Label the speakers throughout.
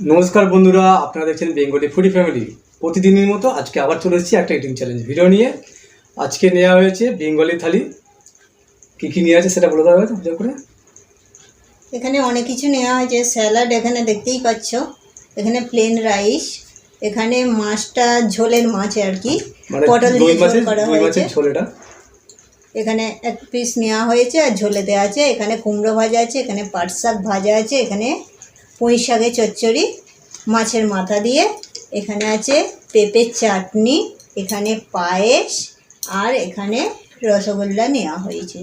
Speaker 1: নমস্কার বন্ধুরা, আপনারা দেখছেন বেঙ্গলি ফুডি ফ্যামিলি। প্রতিদিনের মতো আজকে আবার চলে এসেছি একটা ইটিং চ্যালেঞ্জ ভিডিও নিয়ে। আজকে নেওয়া হয়েছে বেঙ্গলি থালি। কী কী নেওয়া আছে সেটা বলে দেওয়া হয়েছে ভিডিও করে।
Speaker 2: এখানে অনেক কিছু নেওয়া হয়েছে। স্যালাড এখানে দেখতেই পাচ্ছ, এখানে প্লেন রাইস, এখানে মাছটা ঝোলের মাছ আর কি,
Speaker 1: মানে
Speaker 2: পটল দিয়ে ঝোল করা
Speaker 1: দই
Speaker 2: হয়েছে।
Speaker 1: মাছের ঝোল এটা।
Speaker 2: এখানে এক পিস নেওয়া হয়েছে আর ঝোলে দেওয়া আছে। এখানে কুমড়ো ভাজা আছে, এখানে পাট শাক ভাজা আছে, এখানে পুঁই শাকের চচ্চড়ি মাছের মাথা দিয়ে, এখানে আছে পেঁপের চাটনি, এখানে পায়েস, আর এখানে রসগোল্লা নেওয়া হয়েছে।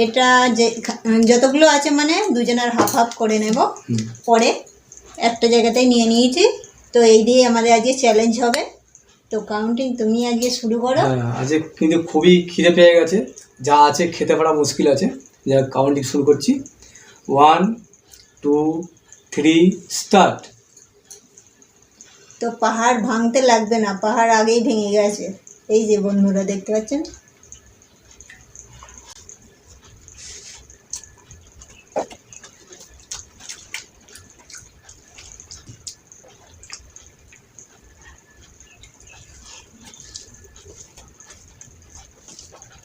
Speaker 2: এটা যে যতগুলো আছে মানে দুজনের হাফ হাফ করে নেব, পরে একটা জায়গাতেই নিয়ে নিয়েছি। তো এই দিয়ে আমাদের আজকে চ্যালেঞ্জ হবে। তো কাউন্টিং তুমি আজকে শুরু করো।
Speaker 1: হ্যাঁ, আজকে কিন্তু খুবই খিদে পেয়ে গেছে, যা আছে খেতে পারা মুশকিল আছে। যা কাউন্টিং শুরু করছি। 1 2 3 স্টার্ট।
Speaker 2: তো পাহাড় ভাঙতে লাগবে না, পাহাড় আগেই ভেঙে গেছে। এই যে বন্ধুরা দেখতে পাচ্ছেন।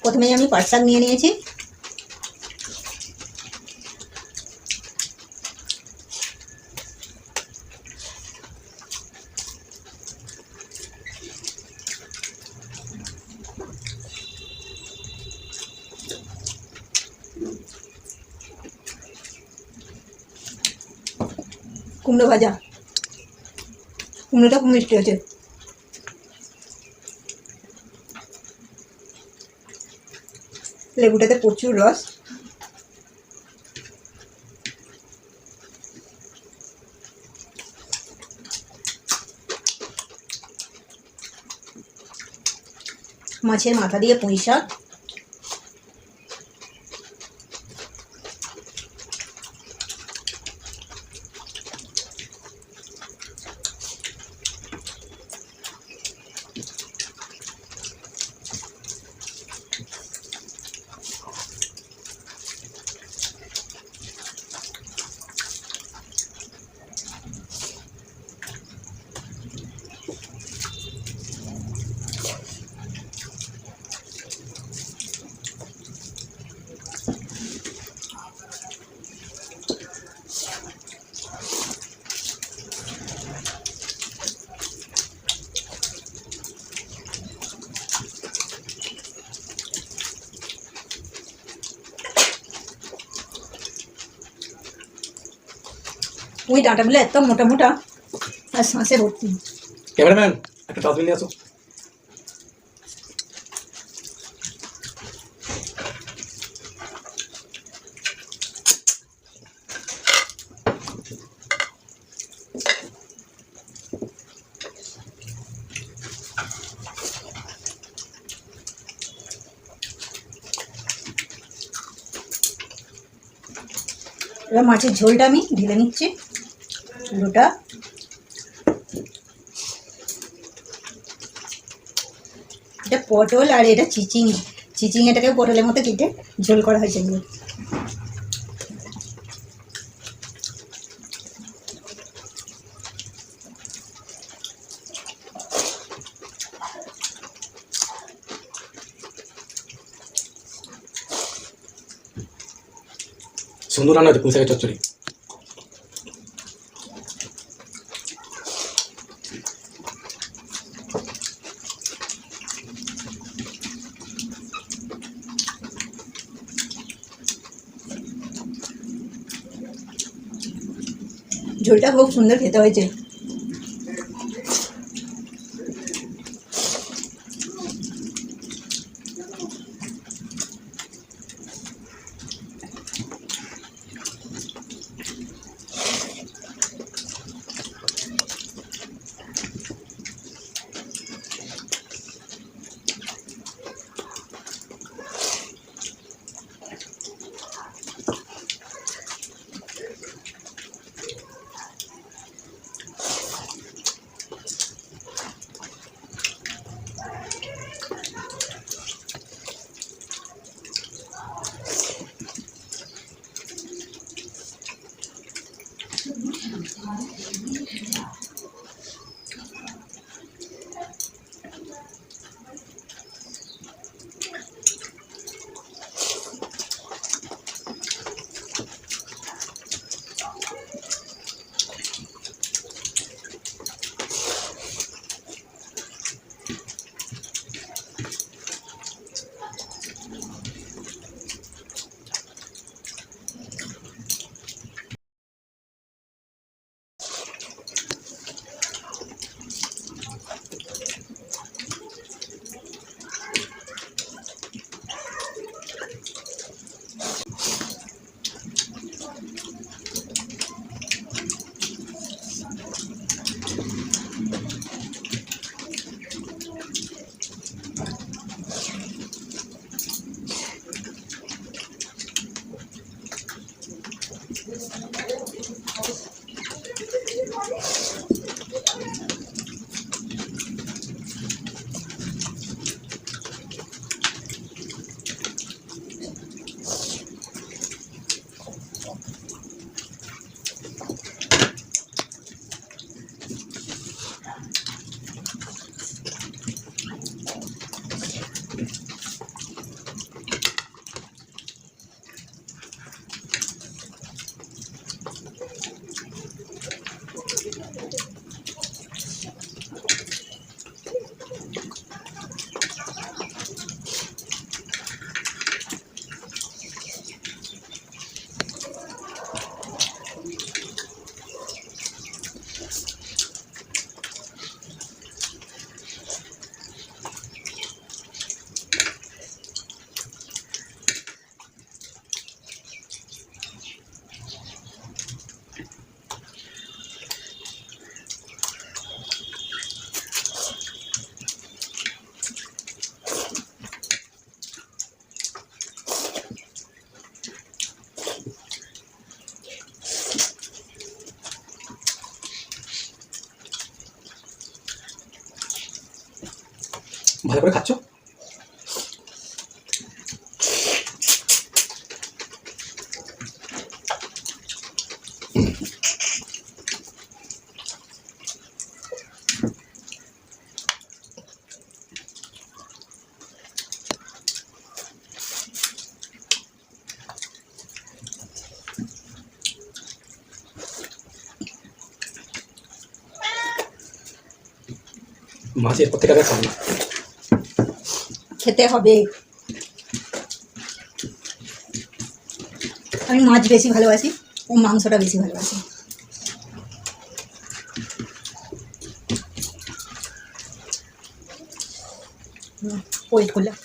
Speaker 2: প্রথমেই আমি পাট শাক নিয়ে নিয়েছি। কুমড়ো ভাজা, কুমড়োটা খুব মিষ্টি হয়েছে। লেবুটাতে প্রচুর রস। মাছের মাথা দিয়ে পুঁই শাক, ওই ডাঁটাগুলো এত মোটা মোটা আর শাঁসে ভর্তি।
Speaker 1: ক্যামেরাম্যান, একটা ডাস্টবিন নিয়ে আসো।
Speaker 2: এবার মাছের ঝোলটা আমি ঢেলে নিচ্ছি পুরোটা। এটা পটল আর এটা চিচিঙে, চিচিঙেটাকে পটলের মতো কেটে ঝোল করা হয়েছে এগুলো।
Speaker 1: সুন্দর রান্না হয়েছে পুঁই শাকের চচ্চড়ি।
Speaker 2: ঝোলটা খুব সুন্দর খেতে হয়েছে।
Speaker 1: ভালো করে খাচ্ছ? মাছ এরপর থেকে আর খাবো না।
Speaker 2: খেতে হবে। আমি মাছ বেশি ভালোবাসি, ও মাংসটা বেশি ভালোবাসি। ওয়েট করলাম।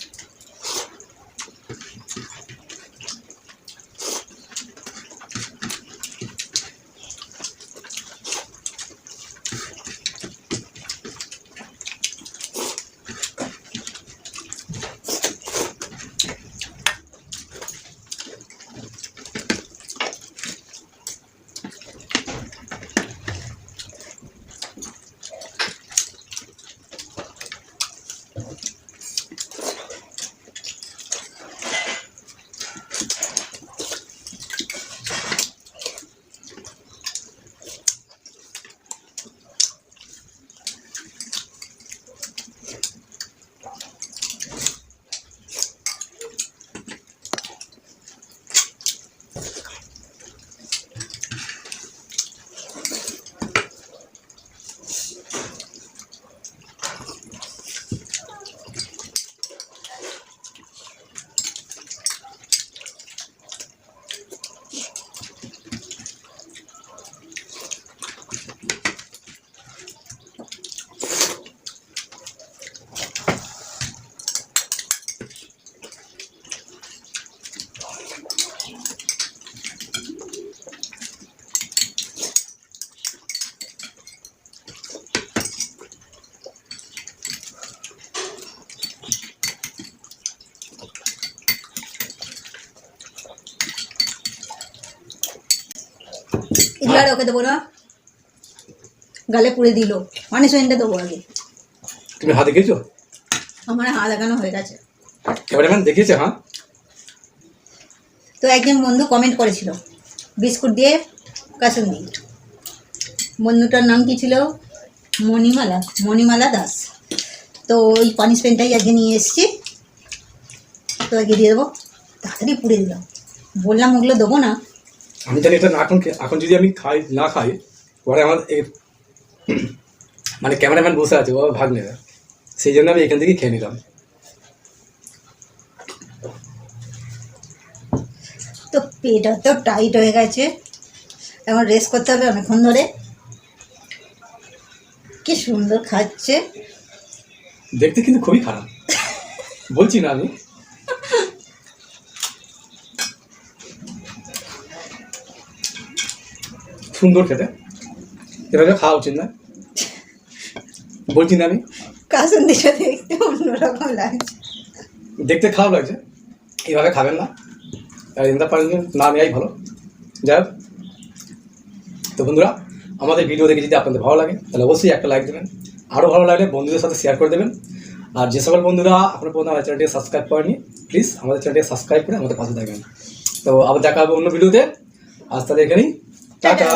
Speaker 2: এবার ওকে দেবো না, গালে পুড়ে দিল, মানে সইনটা দেবো আগে।
Speaker 1: তুমি হাত দেখিয়েছো?
Speaker 2: আমার হাত দেখানো হয়ে গেছে।
Speaker 1: ক্যামেরাম্যান দেখিয়েছে? হ্যাঁ।
Speaker 2: তো একজন বন্ধু কমেন্ট করেছিল বিস্কুট দিয়ে কাসুন্দি, বন্ধুটার নাম কি ছিল? মণিমালা দাস। তো ওই পানিশমেন্টটাই আজকে নিয়ে এসেছি, তো আজকে দিয়ে দেবো। তাড়াতাড়ি পুড়ে দিলাম, বললাম ওগুলো দেবো না।
Speaker 1: আমি জানি এটা না, এখন যদি আমি না খাই পরে আমার মানে ক্যামেরাম্যান বসে আছে, ও ভাগ নেবে, সেই জন্য আমি এখান থেকে খেয়ে নিলাম।
Speaker 2: তো পেট তো টাইট হয়ে গেছে, এখন রেস্ট করতে হবে অনেকক্ষণ ধরে। কি সুন্দর খাচ্ছে,
Speaker 1: দেখতে কিন্তু খুবই খারাপ, বলছি না আমি। সুন্দর খেতে, এভাবে খাওয়া উচিত না, বলছি না আমি।
Speaker 2: কাসুন্দিটা দেখতে অন্যরকম লাগছে।
Speaker 1: দেখতে খারাপ লাগছে, এইভাবে খাবেন না, ইন্দা পারেন না নেওয়াই ভালো। যাই হোক, তো বন্ধুরা, আমাদের ভিডিও দেখে যদি আপনাদের ভালো লাগে তাহলে অবশ্যই একটা লাইক দেবেন, আরও ভালো লাগলে বন্ধুদের সাথে শেয়ার করে দেবেন। আর যে সকল বন্ধুরা আপনার পর্যন্ত আমাদের চ্যানেলটিকে সাবস্ক্রাইব করেনি, প্লিজ আমাদের চ্যানেলটিকে সাবস্ক্রাইব করে আমাদের পাশে থাকবেন। তো আবার দেখা হবে অন্য ভিডিওতে, আজ তাহলে এখানেই টাটা।